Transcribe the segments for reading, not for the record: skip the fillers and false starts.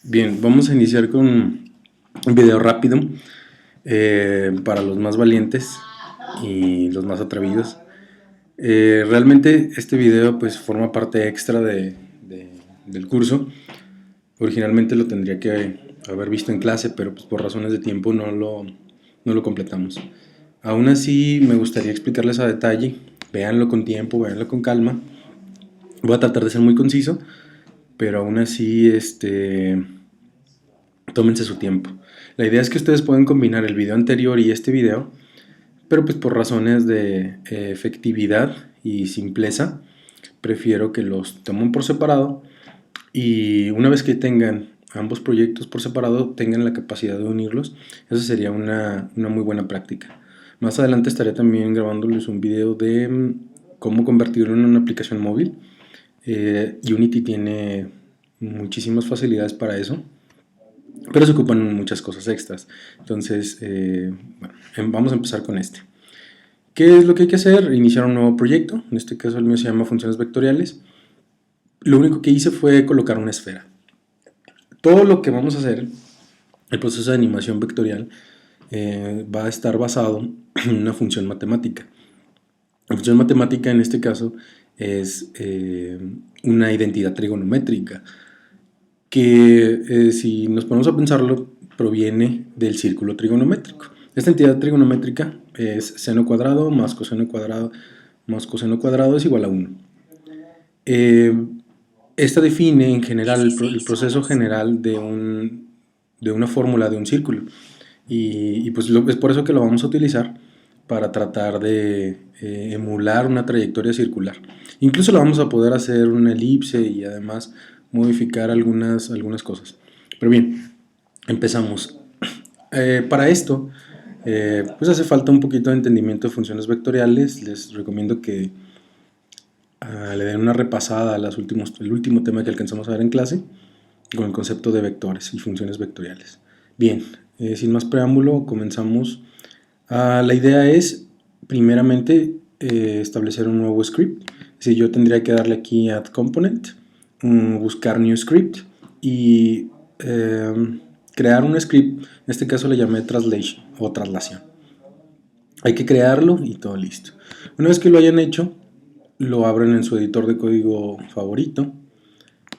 Bien, vamos a iniciar con un video rápido para los más valientes y los más atrevidos. Realmente este video pues forma parte extra del curso. Originalmente lo tendría que haber visto en clase, pero pues por razones de tiempo no lo completamos. Aún así me gustaría explicarles a detalle. Véanlo con tiempo, véanlo con calma. Voy a tratar de ser muy conciso, pero aún así tómense su tiempo. La idea es que ustedes puedan combinar el video anterior y este video, pero pues por razones de efectividad y simpleza, prefiero que los tomen por separado y una vez que tengan ambos proyectos por separado, tengan la capacidad de unirlos. Eso sería una muy buena práctica. Más adelante estaré también grabándoles un video de cómo convertirlo en una aplicación móvil. Unity tiene muchísimas facilidades para eso, pero se ocupan muchas cosas extras. Entonces, bueno, vamos a empezar con este. ¿Qué es lo que hay que hacer? Iniciar un nuevo proyecto. En este caso el mío se llama funciones vectoriales. Lo único que hice fue colocar una esfera. Todo lo que vamos a hacer, el proceso de animación vectorial, va a estar basado en una función matemática. La función matemática en este caso es una identidad trigonométrica que si nos ponemos a pensarlo proviene del círculo trigonométrico. Esta entidad trigonométrica es seno cuadrado más coseno cuadrado es igual a 1. Esta define en general el proceso general de una fórmula de un círculo y pues es por eso que lo vamos a utilizar para tratar de emular una trayectoria circular. Incluso lo vamos a poder hacer una elipse y además modificar algunas cosas. Pero bien, empezamos. Para esto, pues hace falta un poquito de entendimiento de funciones vectoriales. Les recomiendo que le den una repasada al el último tema que alcanzamos a ver en clase, con el concepto de vectores y funciones vectoriales. Bien, sin más preámbulo, comenzamos. La idea es, primeramente, establecer un nuevo script. Si yo tendría que darle aquí add component, buscar new script y crear un script. En este caso le llamé translation o traslación. Hay que crearlo y todo listo. Una vez que lo hayan hecho, lo abren en su editor de código favorito.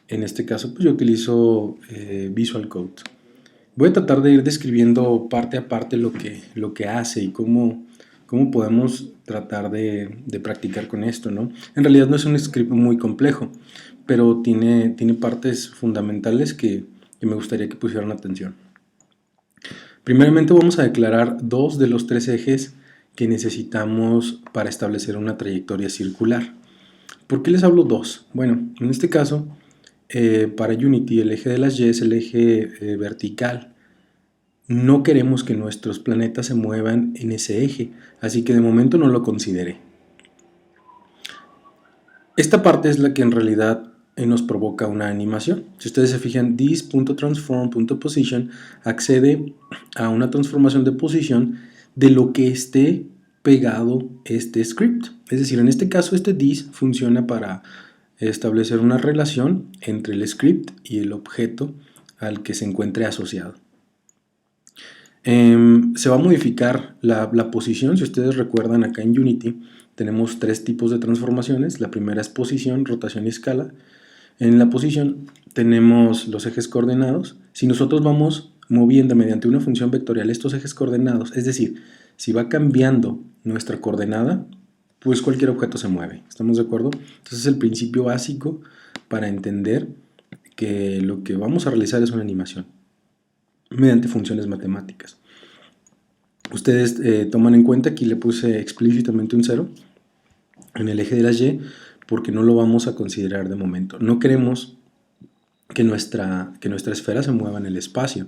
En este caso, pues yo utilizo Visual Code. Voy a tratar de ir describiendo parte a parte lo que hace y cómo podemos tratar de practicar con esto, ¿no? En realidad no es un script muy complejo, pero tiene partes fundamentales que me gustaría que pusieran atención. Primeramente vamos a declarar dos de los tres ejes que necesitamos para establecer una trayectoria circular. ¿Por qué les hablo dos? Bueno, en este caso, para Unity el eje de las Y es el eje vertical. No queremos que nuestros planetas se muevan en ese eje, así que de momento no lo consideré. Esta parte es la que en realidad nos provoca una animación. Si ustedes se fijan, this.transform.position accede a una transformación de posición de lo que esté pegado este script. Es decir, en este caso este this funciona para establecer una relación entre el script y el objeto al que se encuentre asociado. Se va a modificar la posición. Si ustedes recuerdan, acá en Unity tenemos tres tipos de transformaciones. La primera es posición, rotación y escala. En la posición tenemos los ejes coordenados. Si nosotros vamos moviendo mediante una función vectorial estos ejes coordenados, es decir, si va cambiando nuestra coordenada, pues cualquier objeto se mueve. ¿Estamos de acuerdo? Entonces es el principio básico para entender que lo que vamos a realizar es una animación mediante funciones matemáticas. Ustedes toman en cuenta, aquí le puse explícitamente un 0 en el eje de las Y porque no lo vamos a considerar de momento. No queremos que nuestra esfera se mueva en el espacio.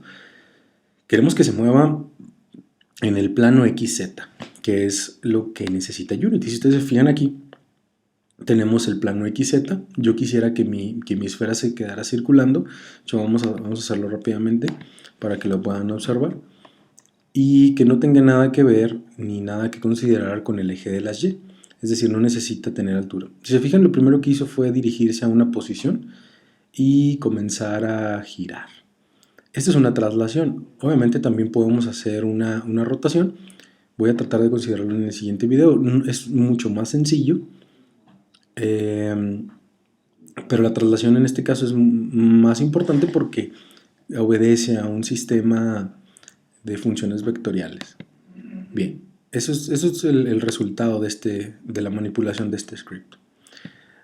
Queremos que se mueva en el plano XZ, que es lo que necesita Unity. Si ustedes se fijan aquí, tenemos el plano XZ. Yo quisiera que mi esfera se quedara circulando. Vamos a hacerlo rápidamente para que lo puedan observar. Y que no tenga nada que ver ni nada que considerar con el eje de las Y. Es decir, no necesita tener altura. Si se fijan, lo primero que hizo fue dirigirse a una posición y comenzar a girar. Esta es una traslación. Obviamente también podemos hacer una rotación. Voy a tratar de considerarlo en el siguiente video. Es mucho más sencillo. Pero la traslación en este caso es más importante porque obedece a un sistema de funciones vectoriales. Bien, eso es el resultado de la manipulación de este script.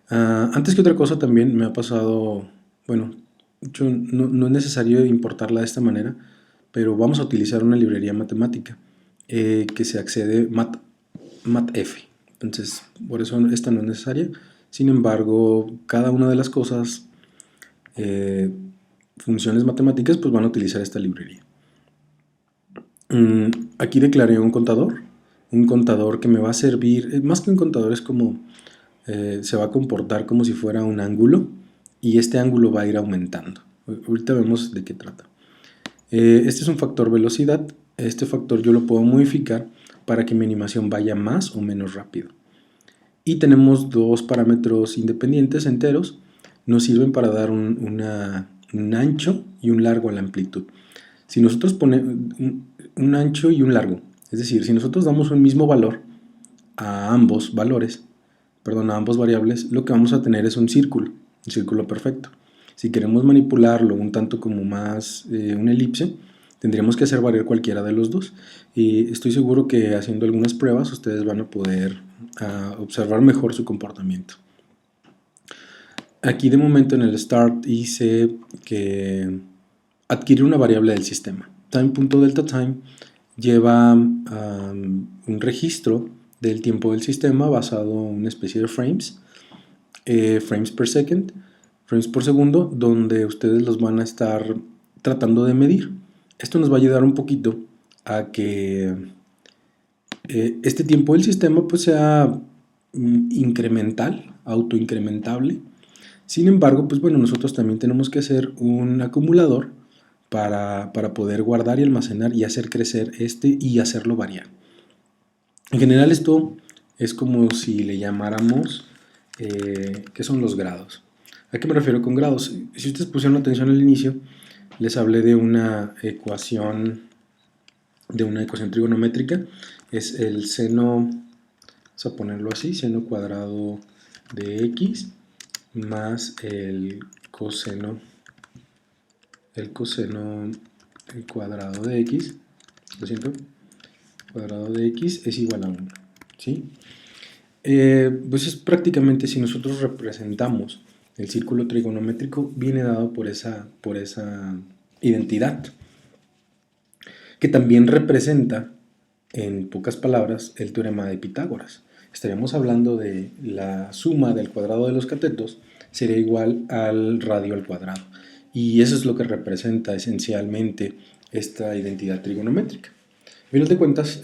Antes que otra cosa también me ha pasado, bueno, no es necesario importarla de esta manera, pero vamos a utilizar una librería matemática que se accede matf. Entonces, por eso esta no es necesaria. Sin embargo, cada una de las cosas, funciones matemáticas, pues van a utilizar esta librería. Aquí declaré un contador que me va a servir, más que un contador es como, se va a comportar como si fuera un ángulo y este ángulo va a ir aumentando. Ahorita vemos de qué trata. Este es un factor velocidad. Este factor yo lo puedo modificar para que mi animación vaya más o menos rápido. Y tenemos dos parámetros independientes enteros. Nos sirven para dar un ancho y un largo a la amplitud. Si nosotros ponemos un ancho y un largo, es decir, si nosotros damos un mismo valor a ambos valores, perdón, a ambos variables, lo que vamos a tener es un círculo perfecto. Si queremos manipularlo un tanto como más una elipse, tendríamos que hacer variar cualquiera de los dos. Y estoy seguro que haciendo algunas pruebas ustedes van a poder observar mejor su comportamiento. Aquí de momento en el start hice que adquirir una variable del sistema. Time.deltaTime lleva un registro del tiempo del sistema basado en una especie de frames, frames per second, frames por segundo, donde ustedes los van a estar tratando de medir. Esto nos va a ayudar un poquito a que este tiempo del sistema pues sea incremental, autoincrementable. Sin embargo, pues bueno, nosotros también tenemos que hacer un acumulador para poder guardar y almacenar y hacer crecer este y hacerlo variar. En general esto es como si le llamáramos ¿qué son los grados? ¿A qué me refiero con grados? Si ustedes pusieron atención al inicio, les hablé de una ecuación trigonométrica. Es el seno, vamos a ponerlo así, seno cuadrado de x más el coseno cuadrado de x, lo siento, cuadrado de x es igual a 1, ¿sí? Pues es prácticamente, si nosotros representamos el círculo trigonométrico, viene dado por esa identidad, que también representa, en pocas palabras, el teorema de Pitágoras. Estaríamos hablando de la suma del cuadrado de los catetos sería igual al radio al cuadrado. Y eso es lo que representa esencialmente esta identidad trigonométrica. A final de cuentas,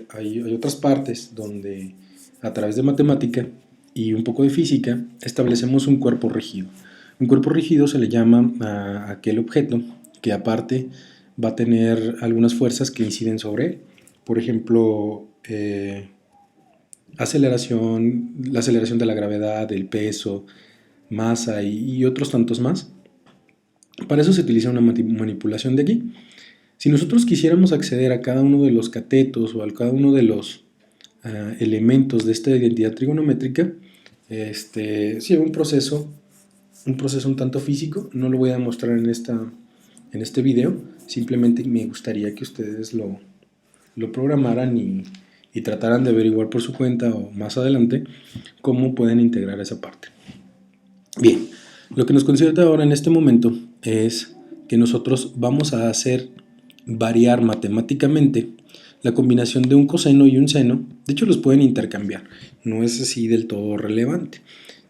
hay otras partes donde a través de matemática y un poco de física establecemos un cuerpo rígido. Un cuerpo rígido se le llama a aquel objeto que aparte va a tener algunas fuerzas que inciden sobre él. Por ejemplo, la aceleración de la gravedad, el peso, masa y otros tantos más. Para eso se utiliza una manipulación de aquí. Si nosotros quisiéramos acceder a cada uno de los catetos o a cada uno de los elementos de esta identidad trigonométrica, sí, un proceso un tanto físico. No lo voy a mostrar en este video, simplemente me gustaría que ustedes lo programaran y trataran de averiguar por su cuenta o más adelante cómo pueden integrar esa parte. Bien, lo que nos concierne ahora en este momento es que nosotros vamos a hacer variar matemáticamente la combinación de un coseno y un seno. De hecho, los pueden intercambiar, no es así del todo relevante.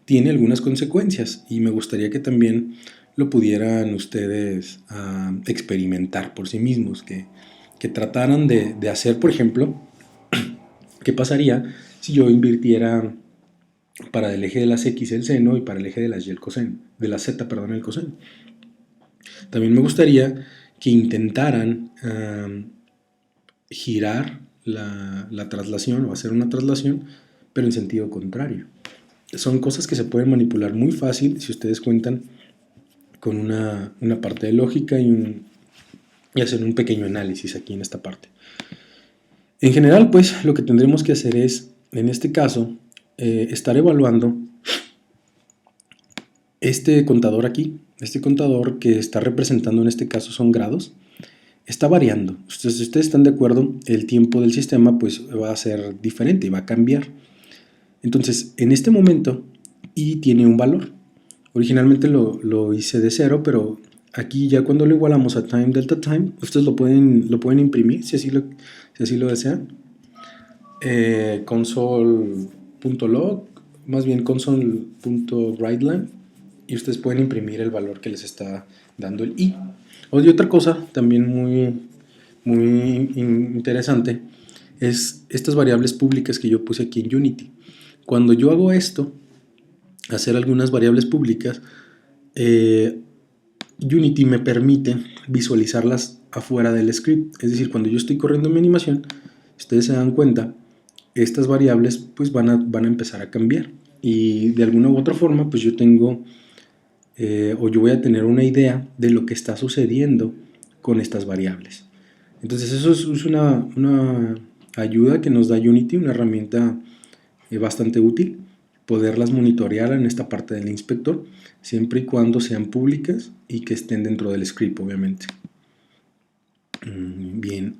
Tiene algunas consecuencias y me gustaría que también lo pudieran ustedes experimentar por sí mismos, que trataran de hacer, por ejemplo, qué pasaría si yo invirtiera para el eje de las X el seno y para el eje de las Y el coseno, de la Z, perdón, el coseno. También me gustaría que intentaran girar la traslación o hacer una traslación, pero en sentido contrario. Son cosas que se pueden manipular muy fácil si ustedes cuentan con una parte de lógica y hacer un pequeño análisis aquí en esta parte. En general, pues, lo que tendremos que hacer es, en este caso, estar evaluando este contador aquí. Este contador que está representando en este caso son grados, está variando. Entonces, si ustedes están de acuerdo, el tiempo del sistema pues va a ser diferente y va a cambiar. Entonces, en este momento, y tiene un valor. Originalmente lo hice de 0, pero aquí ya cuando lo igualamos a time delta time, ustedes lo pueden imprimir si así lo desean. Console.log, más bien console.writeLine, y ustedes pueden imprimir el valor que les está dando el i. Y otra cosa también muy interesante es estas variables públicas que yo puse aquí en Unity. Cuando yo hago esto, hacer algunas variables públicas, Unity me permite visualizarlas afuera del script. Es decir, cuando yo estoy corriendo mi animación, ustedes se dan cuenta, estas variables pues van a empezar a cambiar. Y de alguna u otra forma, pues yo tengo, o yo voy a tener una idea de lo que está sucediendo con estas variables. Entonces eso es una ayuda que nos da Unity, una herramienta bastante útil, poderlas monitorear en esta parte del inspector, siempre y cuando sean públicas y que estén dentro del script, obviamente. Bien.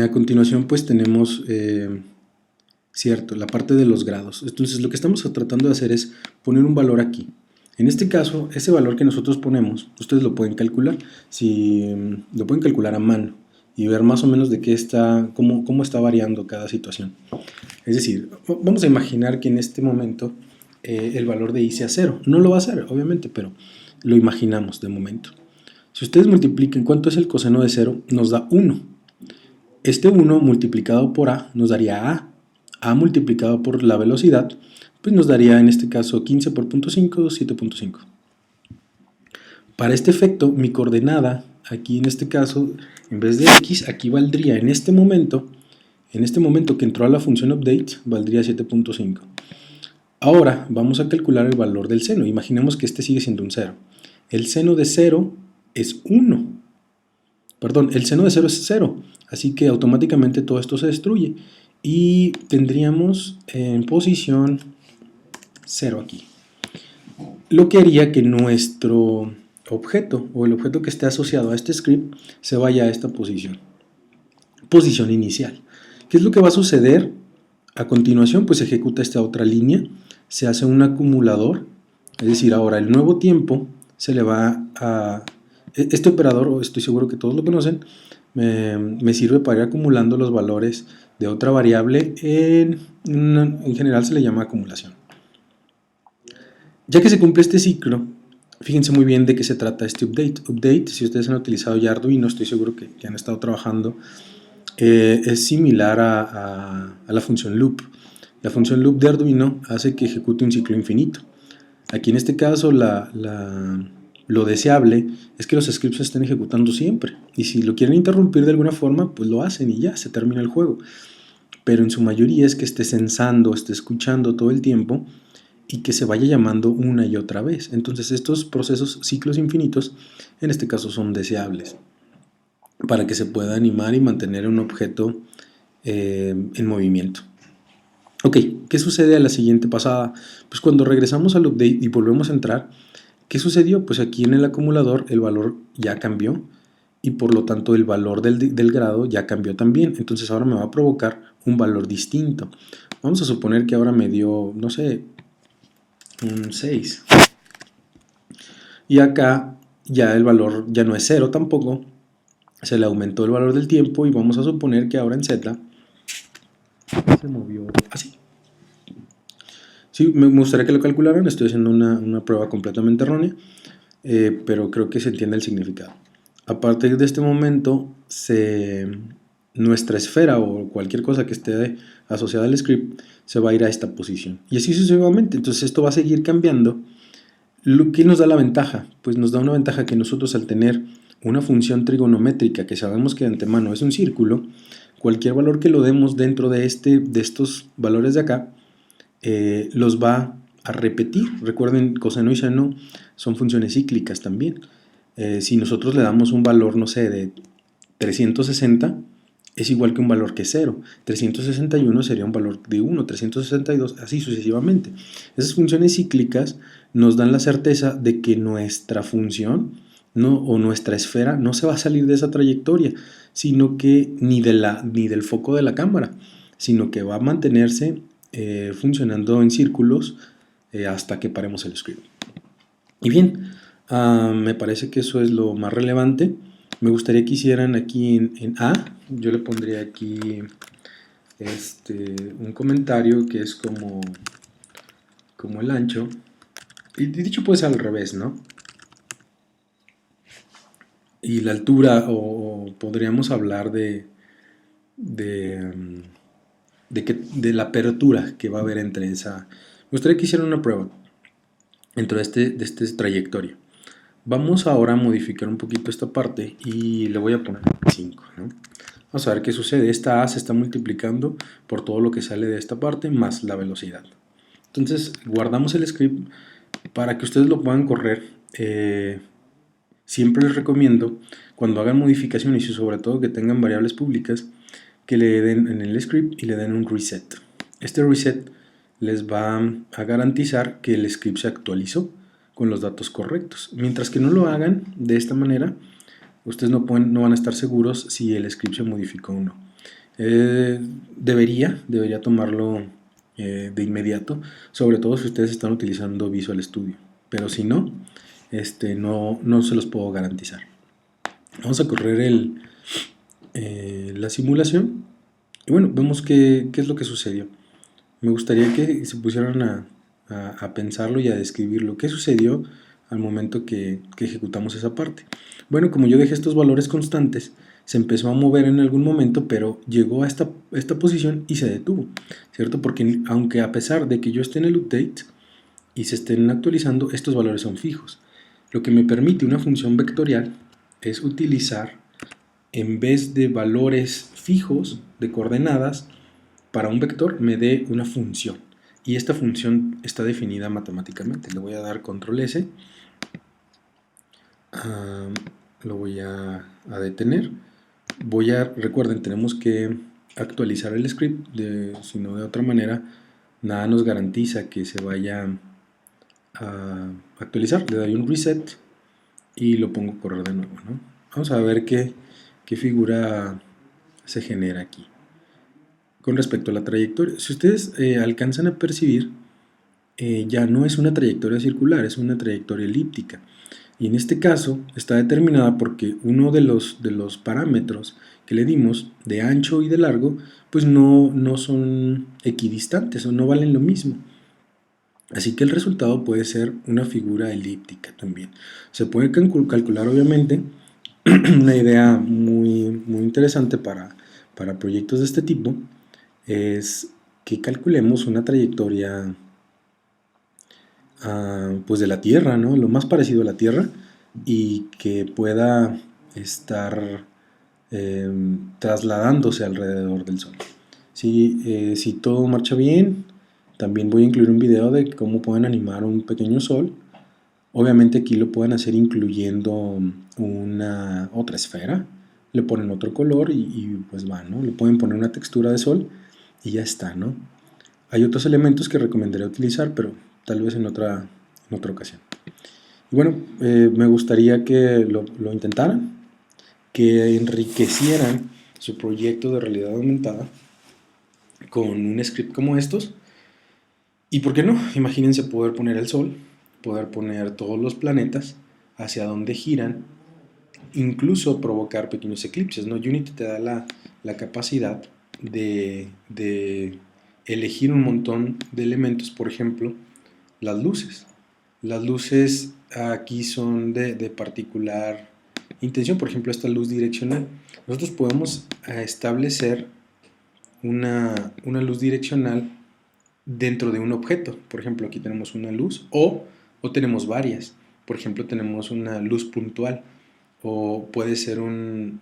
A continuación, pues tenemos, la parte de los grados. Entonces, lo que estamos tratando de hacer es poner un valor aquí. En este caso, ese valor que nosotros ponemos, ustedes lo pueden calcular. Lo pueden calcular a mano y ver más o menos de qué está, cómo está variando cada situación. Es decir, vamos a imaginar que en este momento el valor de i sea 0. No lo va a ser, obviamente, pero lo imaginamos de momento. Si ustedes multiplican cuánto es el coseno de 0, nos da 1. Este 1 multiplicado por a nos daría a. A multiplicado por la velocidad, pues nos daría en este caso 15 por 0.5, 7.5. Para este efecto, mi coordenada, aquí en este caso, en vez de x, aquí valdría en este momento que entró a la función update, valdría 7.5. Ahora vamos a calcular el valor del seno. Imaginemos que este sigue siendo un 0. El seno de 0 es 1. Perdón, el seno de 0 es 0. Así que automáticamente todo esto se destruye. Y tendríamos en posición 0 aquí. Lo que haría que nuestro objeto o el objeto que esté asociado a este script se vaya a esta posición inicial. ¿Qué es lo que va a suceder? A continuación, pues se ejecuta esta otra línea, se hace un acumulador, es decir, ahora el nuevo tiempo se le va a... Este operador, estoy seguro que todos lo conocen, me sirve para ir acumulando los valores de otra variable, en general se le llama acumulación. Ya que se cumple este ciclo, fíjense muy bien de qué se trata este update. Update, si ustedes han utilizado ya Arduino, estoy seguro que han estado trabajando, es similar a la función loop. La función loop de Arduino hace que ejecute un ciclo infinito. Aquí en este caso lo deseable es que los scripts se estén ejecutando siempre. Y si lo quieren interrumpir de alguna forma, pues lo hacen y ya, se termina el juego. Pero en su mayoría es que esté sensando, esté escuchando todo el tiempo y que se vaya llamando una y otra vez. Entonces estos procesos, ciclos infinitos, en este caso son deseables, para que se pueda animar y mantener un objeto en movimiento. Ok, ¿qué sucede a la siguiente pasada? Pues cuando regresamos al update y volvemos a entrar, ¿qué sucedió? Pues aquí en el acumulador el valor ya cambió y por lo tanto el valor del grado ya cambió también. Entonces ahora me va a provocar un valor distinto. Vamos a suponer que ahora me dio, no sé, un 6. Y acá ya el valor ya no es 0 tampoco, se le aumentó el valor del tiempo y vamos a suponer que ahora en Z se movió así. Sí, me gustaría que lo calcularan, estoy haciendo una prueba completamente errónea, pero creo que se entiende el significado. A partir de este momento, nuestra esfera o cualquier cosa que esté asociada al script se va a ir a esta posición. Y así sucesivamente, entonces esto va a seguir cambiando. ¿Qué nos da la ventaja? Pues nos da una ventaja que nosotros al tener una función trigonométrica que sabemos que de antemano es un círculo, cualquier valor que lo demos dentro de estos valores de acá, los va a repetir. Recuerden, coseno y seno son funciones cíclicas también. Si nosotros le damos un valor, no sé, de 360, es igual que un valor que 0. 361 sería un valor de 1, 362, así sucesivamente. Esas funciones cíclicas nos dan la certeza de que nuestra función o nuestra esfera no se va a salir de esa trayectoria, sino que ni del foco de la cámara, sino que va a mantenerse funcionando en círculos hasta que paremos el script. Y bien, me parece que eso es lo más relevante. Me gustaría que hicieran aquí en A, yo le pondría aquí un comentario que es como el ancho. Y dicho pues al revés, ¿no? Y la altura, o podríamos hablar de la apertura que va a haber entre esa. Me gustaría que hicieran una prueba dentro de este trayectoria. Vamos ahora a modificar un poquito esta parte y le voy a poner 5, ¿no? Vamos a ver qué sucede. Esta A se está multiplicando por todo lo que sale de esta parte más la velocidad. Entonces guardamos el script para que ustedes lo puedan correr. Siempre les recomiendo, cuando hagan modificaciones y sobre todo que tengan variables públicas, que le den en el script y le den un reset. Este reset les va a garantizar que el script se actualizó con los datos correctos. Mientras que no lo hagan de esta manera, ustedes no van a estar seguros si el script se modificó o no. Debería tomarlo de inmediato, sobre todo si ustedes están utilizando Visual Studio. Pero si no, no se los puedo garantizar. Vamos a correr la simulación y bueno, vemos qué es lo que sucedió. Me gustaría que se pusieran a pensarlo y a describirlo. ¿Qué sucedió al momento que ejecutamos esa parte? Bueno, como yo dejé estos valores constantes, se empezó a mover en algún momento, pero llegó a esta posición y se detuvo, ¿cierto? Porque aunque a pesar de que yo esté en el update y se estén actualizando, estos valores son fijos. Lo que me permite una función vectorial es utilizar, en vez de valores fijos de coordenadas, para un vector me dé una función. Y esta función está definida matemáticamente. Le voy a dar control S. Lo voy a detener. Recuerden, tenemos que actualizar el script, si no de otra manera, nada nos garantiza que se vaya a actualizar. Le doy un reset y lo pongo a correr de nuevo, ¿no? Vamos a ver qué figura se genera aquí. Con respecto a la trayectoria, si ustedes alcanzan a percibir, ya no es una trayectoria circular, es una trayectoria elíptica. Y en este caso está determinada porque uno de los parámetros que le dimos, de ancho y de largo, pues no son equidistantes o no valen lo mismo. Así que el resultado puede ser una figura elíptica también. Se puede calcular obviamente. Una idea muy, muy interesante para proyectos de este tipo es que calculemos una trayectoria pues de la Tierra, ¿no? Lo más parecido a la Tierra y que pueda estar trasladándose alrededor del Sol. Si todo marcha bien, también voy a incluir un video de cómo pueden animar un pequeño sol. Obviamente aquí lo pueden hacer incluyendo otra esfera, le ponen otro color y pues va, ¿no? Le pueden poner una textura de sol y ya está, ¿no? Hay otros elementos que recomendaría utilizar, pero tal vez en otra ocasión. Y bueno, me gustaría que lo intentaran, que enriquecieran su proyecto de realidad aumentada con un script como estos. Y por qué no, imagínense poder poner el sol, poder poner todos los planetas, hacia dónde giran, incluso provocar pequeños eclipses, ¿no? Unity te da la capacidad de elegir un montón de elementos, por ejemplo, las luces. Las luces aquí son de particular intención, por ejemplo, esta luz direccional. Nosotros podemos establecer una luz direccional dentro de un objeto. Por ejemplo, aquí tenemos una luz o tenemos varias. Por ejemplo, tenemos una luz puntual o puede ser un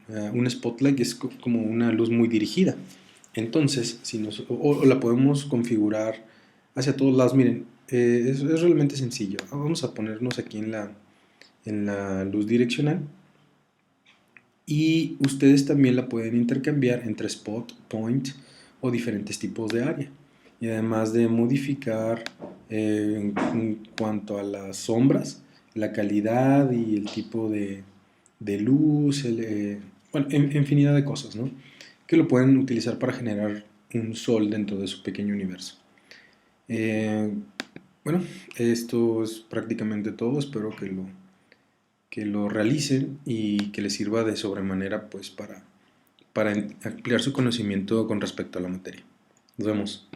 spotlight, que es como una luz muy dirigida. Entonces, o la podemos configurar hacia todos lados. Miren, es realmente sencillo. Vamos a ponernos aquí en la luz direccional y ustedes también la pueden intercambiar entre spot, point o diferentes tipos de área. Y además de modificar en cuanto a las sombras, la calidad y el tipo de luz, bueno, infinidad de cosas, ¿no? Que lo pueden utilizar para generar un sol dentro de su pequeño universo. Eh, bueno, esto es prácticamente todo. Espero que lo realicen y que les sirva de sobremanera pues para ampliar su conocimiento con respecto a la materia. Nos vemos.